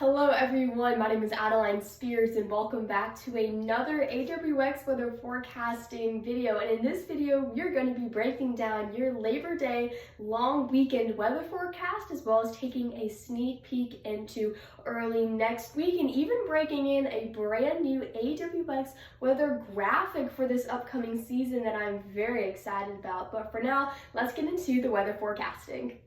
Hello everyone, my name is Adeline Spears and welcome back to another AWX weather forecasting video. And in this video, we're going to be breaking down your Labor Day long weekend weather forecast, as well as taking a sneak peek into early next week and even breaking in a brand new AWX weather graphic for this upcoming season that I'm very excited about. But for now, let's get into the weather forecasting.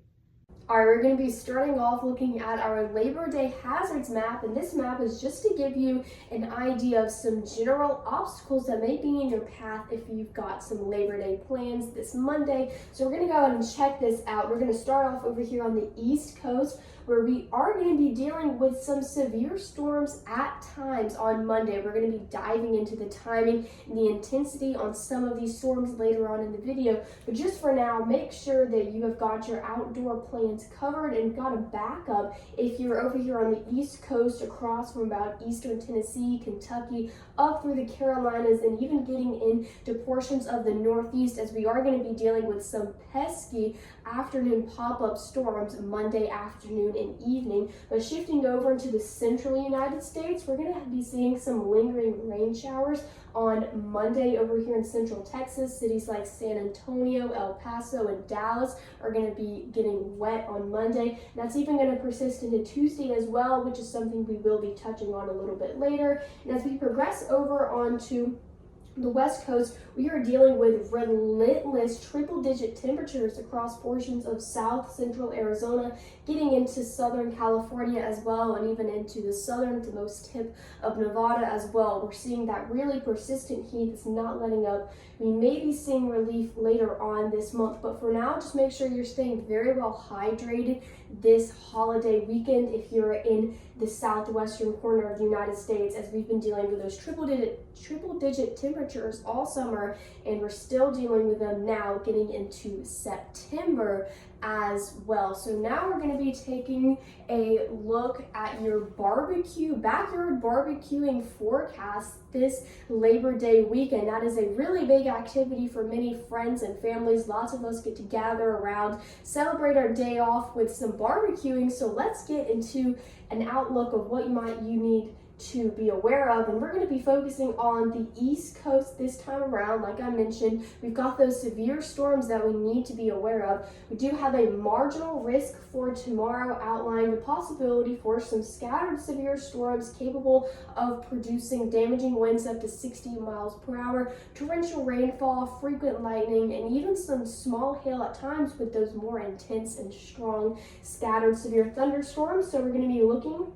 Alright, we're going to be starting off looking at our Labor Day hazards map, and this map is just to give you an idea of some general obstacles that may be in your path if you've got some Labor Day plans this Monday. So we're going to go ahead and check this out. We're going to start off over here on the East Coast, where we are going to be dealing with some severe storms at times on Monday. We're going to be diving into the timing and the intensity on some of these storms later on in the video. But just for now, make sure that you have got your outdoor plans covered and got a backup if you're over here on the East Coast, across from about eastern Tennessee, Kentucky, up through the Carolinas, and even getting into portions of the Northeast, as we are going to be dealing with some pesky afternoon pop-up storms Monday afternoon and evening. But shifting over into the central United States, we're going to be seeing some lingering rain showers on Monday over here in central Texas. Cities like San Antonio, El Paso, and Dallas are going to be getting wet on Monday. And that's even going to persist into Tuesday as well, which is something we will be touching on a little bit later. And as we progress over onto the West Coast, we are dealing with relentless triple-digit temperatures across portions of south central Arizona, getting into southern California as well, and even into the southernmost tip of Nevada as well. We're seeing that really persistent heat that's not letting up. We may be seeing relief later on this month, but for now, just make sure you're staying very well hydrated this holiday weekend if you're in the southwestern corner of the United States, as we've been dealing with those triple-digit temperatures all summer, and we're still dealing with them now getting into September as well. So now we're going to be taking a look at your backyard barbecuing forecast this Labor Day weekend. That is a really big activity for many friends and families. Lots of us get to gather around, celebrate our day off with some barbecuing. So let's get into an outlook of what you need to be aware of, and we're going to be focusing on the East Coast this time around. Like I mentioned, we've got those severe storms that we need to be aware of. We do have a marginal risk for tomorrow, outlining the possibility for some scattered severe storms capable of producing damaging winds up to 60 miles per hour, torrential rainfall, frequent lightning, and even some small hail at times with those more intense and strong scattered severe thunderstorms. So we're going to be looking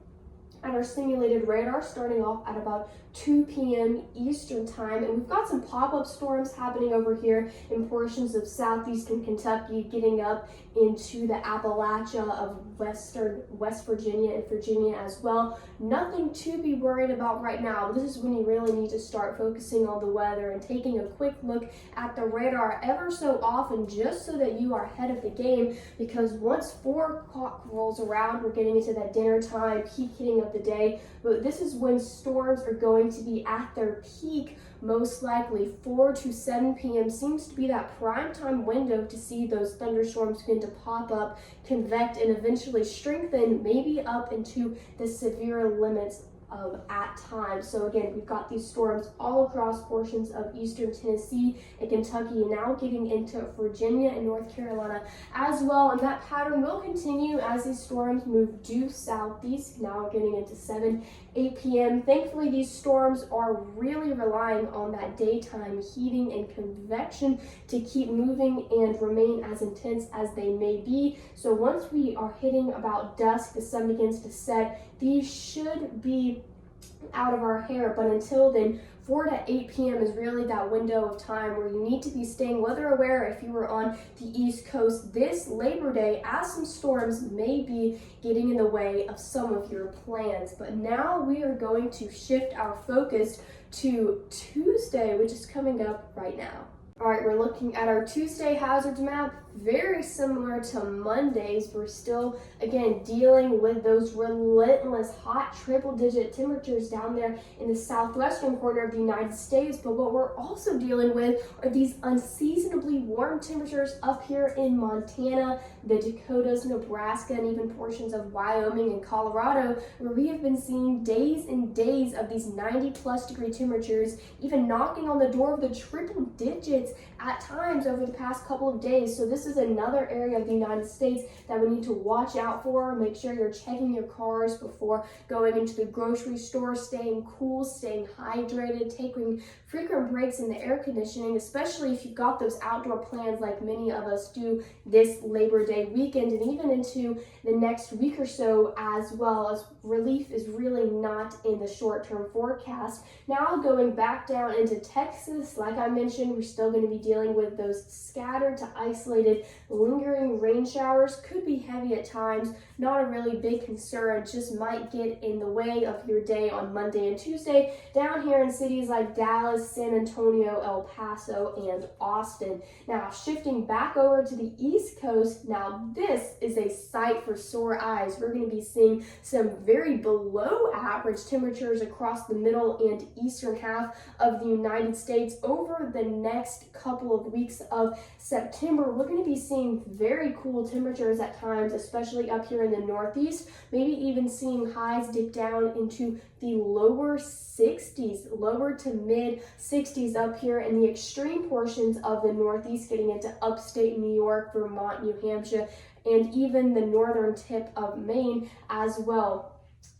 at our simulated radar starting off at about 2 p.m. Eastern time, and we've got some pop-up storms happening over here in portions of southeastern Kentucky, getting up into the Appalachia of West Virginia and Virginia as well. Nothing to be worried about right now. This is when you really need to start focusing on the weather and taking a quick look at the radar ever so often, just so that you are ahead of the game, because once 4 o'clock rolls around, we're getting into that dinner time, peak hitting of the day. But this is when storms are going to be at their peak. Most likely 4 to 7 p.m. seems to be that prime time window to see those thunderstorms begin to pop up, convect, and eventually strengthen, maybe up into the severe limits of at times. So again, we've got these storms all across portions of eastern Tennessee and Kentucky, and now getting into Virginia and North Carolina as well. And that pattern will continue as these storms move due southeast, now getting into 8 p.m. Thankfully, these storms are really relying on that daytime heating and convection to keep moving and remain as intense as they may be. So once we are hitting about dusk, the sun begins to set, these should be out of our hair. But until then, 4 to 8 p.m. is really that window of time where you need to be staying weather aware if you were on the East Coast this Labor Day, as some storms may be getting in the way of some of your plans. But now we are going to shift our focus to Tuesday, which is coming up right now. All right, we're looking at our Tuesday hazards map. very similar to Mondays, we're still, again, dealing with those relentless hot triple-digit temperatures down there in the southwestern corner of the United States. But what we're also dealing with are these unseasonably warm temperatures up here in Montana, the Dakotas, Nebraska, and even portions of Wyoming and Colorado, where we have been seeing days and days of these 90+ degree temperatures, even knocking on the door of the triple digits at times over the past couple of days. So this is another area of the United States that we need to watch out for. Make sure you're checking your cars before going into the grocery store, staying cool, staying hydrated, taking frequent breaks in the air conditioning, especially if you've got those outdoor plans like many of us do this Labor Day weekend and even into the next week or so as well, as relief is really not in the short-term forecast. Now going back down into Texas, like I mentioned, we're still going to be dealing with those scattered to isolated lingering rain showers. Could be heavy at times, not a really big concern, just might get in the way of your day on Monday and Tuesday down here in cities like Dallas, San Antonio, El Paso, and Austin. Now shifting back over to the East Coast, now this is a sight for sore eyes. We're going to be seeing some very below average temperatures across the middle and eastern half of the United States over the next couple of weeks of September. We're going to be seeing very cool temperatures at times, especially up here in the Northeast, maybe even seeing highs dip down into the lower 60s, lower to mid 60s up here in the extreme portions of the Northeast, getting into upstate New York, Vermont, New Hampshire, and even the northern tip of Maine as well.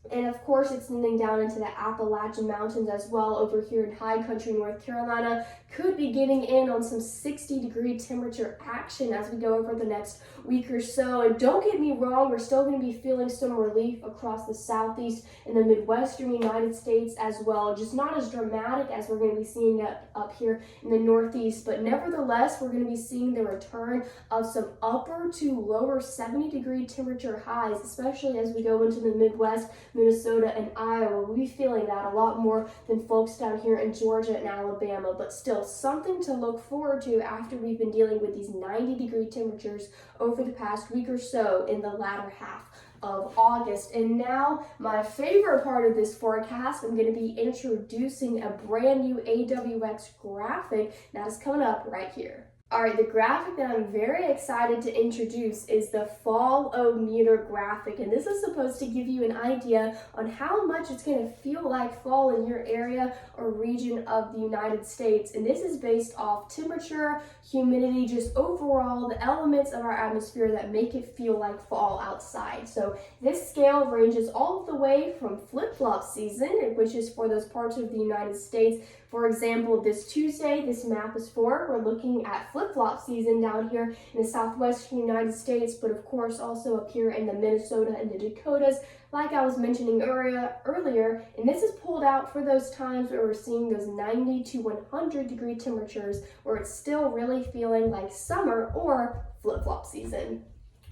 And of course, extending down into the Appalachian Mountains as well over here in high country North Carolina. Could be getting in on some 60-degree temperature action as we go over the next week or so. And don't get me wrong, we're still going to be feeling some relief across the southeast and the midwestern United States as well. Just not as dramatic as we're going to be seeing up here in the northeast. But nevertheless, we're going to be seeing the return of some upper to lower 70-degree temperature highs, especially as we go into the Midwest, Minnesota, and Iowa. We'll be feeling that a lot more than folks down here in Georgia and Alabama, but still something to look forward to after we've been dealing with these 90-degree temperatures over the past week or so in the latter half of August. And now my favorite part of this forecast, I'm going to be introducing a brand new AWX graphic that is coming up right here. All right, the graphic that I'm very excited to introduce is the fall-o-meter graphic, and this is supposed to give you an idea on how much it's going to feel like fall in your area or region of the United States. And this is based off temperature, humidity, just overall the elements of our atmosphere that make it feel like fall outside. So this scale ranges all the way from flip-flop season, which is for those parts of the United States. For example, this Tuesday, this map is for, we're looking at flip-flop season down here in the southwestern United States, but of course also up here in the Minnesota and the Dakotas, like I was mentioning earlier. And this is pulled out for those times where we're seeing those 90 to 100-degree temperatures, where it's still really feeling like summer or flip-flop season.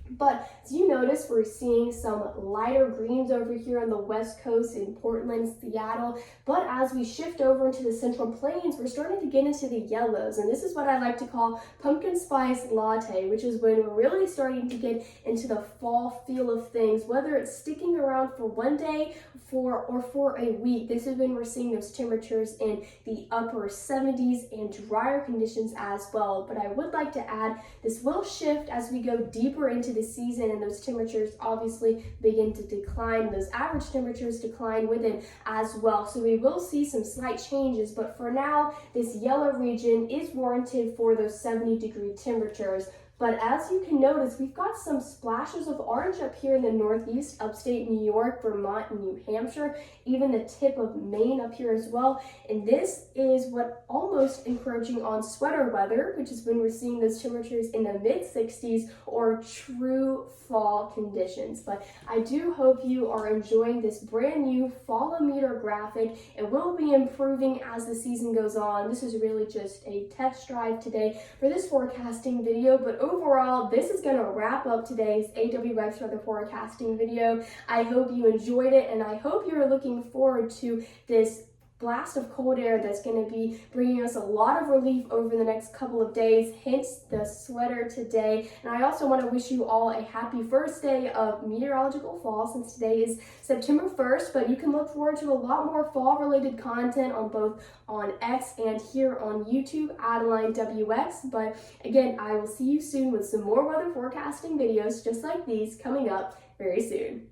But as you notice, we're seeing some lighter greens over here on the west coast in Portland, Seattle. But as we shift over into the Central Plains, we're starting to get into the yellows. And this is what I like to call pumpkin spice latte, which is when we're really starting to get into the fall feel of things, whether it's sticking around for one day or for a week. This is when we're seeing those temperatures in the upper 70s and drier conditions as well. But I would like to add, this will shift as we go deeper into the season and those temperatures obviously begin to decline. Those average temperatures decline with it as well. So we will see some slight changes, but for now, this yellow region is warranted for those 70-degree temperatures. But as you can notice, we've got some splashes of orange up here in the Northeast, upstate New York, Vermont, and New Hampshire, even the tip of Maine up here as well. And this is what almost encroaching on sweater weather, which is when we're seeing those temperatures in the mid-60s or true fall conditions. But I do hope you are enjoying this brand new fall-o-meter graphic. It will be improving as the season goes on. This is really just a test drive today for this forecasting video, but overall, this is going to wrap up today's AWX weather forecasting video. I hope you enjoyed it, and I hope you're looking forward to this blast of cold air that's going to be bringing us a lot of relief over the next couple of days, hence the sweater today. And I also want to wish you all a happy first day of meteorological fall, since today is September 1st, but you can look forward to a lot more fall related content on both on X and here on YouTube, AWX. But again, I will see you soon with some more weather forecasting videos just like these coming up very soon.